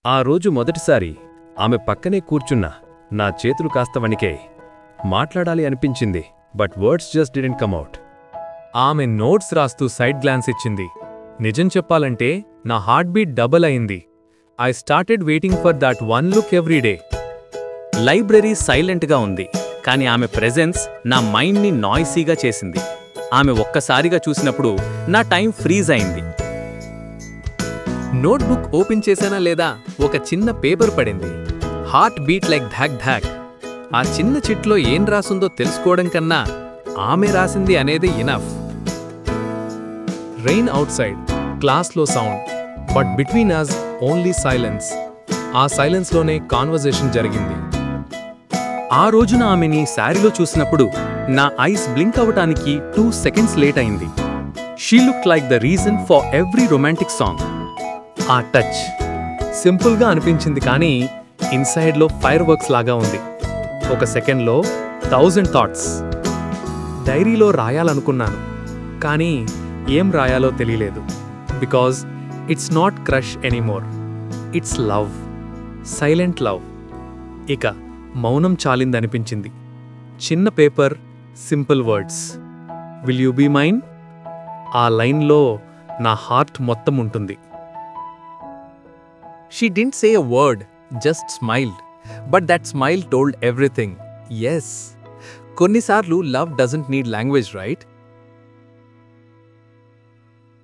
ఆ రోజు మొదటిసారి ఆమె పక్కనే కూర్చున్నా నా చేతులు కాస్త వణికాయి. మాట్లాడాలి అనిపించింది, but words just didn't come out. ఆమె నోట్స్ రాస్తూ సైడ్ గ్లాన్స్ ఇచ్చింది. నిజం చెప్పాలంటే నా హార్ట్ బీట్ డబుల్ అయింది. I started waiting for that one look everyday. Library సైలెంట్గా ఉంది, కానీ ఆమె ప్రెజెన్స్ నా మైండ్ని నాయిసీగా చేసింది. ఆమె ఒక్కసారిగా చూసినప్పుడు నా టైం ఫ్రీజ్ అయింది. నోట్బుక్ ఓపెన్ చేశానా లేదా ఒక చిన్న పేపర్ పడింది. హార్ట్ బీట్ లైక్ ధాక్ ధాక్. ఆ చిన్న చిట్లో ఏం రాసుందో తెలుసుకోవడం కన్నా ఆమె రాసింది అనేది ఇనఫ్. రెయిన్ అవుట్ సైడ్, క్లాస్లో sound, but between us only silence. ఆ సైలెన్స్లోనే కాన్వర్జేషన్ జరిగింది. ఆ రోజున ఆమెని శారీలో చూసినప్పుడు నా ఐస్ బ్లింక్ అవటానికి 2 seconds లేట్ అయింది. She looked like the reason for every romantic song. ఆ టచ్ సింపుల్గా అనిపించింది, కానీ ఇన్సైడ్లో ఫైర్ వర్క్స్ లాగా ఉంది. ఒక సెకండ్లో 1000 థాట్స్. డైరీలో రాయాలనుకున్నాను, కానీ ఏం రాయాలో తెలియలేదు. Because it's not crush anymore, it's love, silent love. ఇక మౌనం చాలిందనిపించింది. చిన్న paper, simple words, will you be mine? ఆ లైన్లో నా హార్ట్ మొత్తం ఉంటుంది. She didn't say a word, just smiled. But that smile told everything. Yes. కొన్నిసార్లు love doesn't need language, right?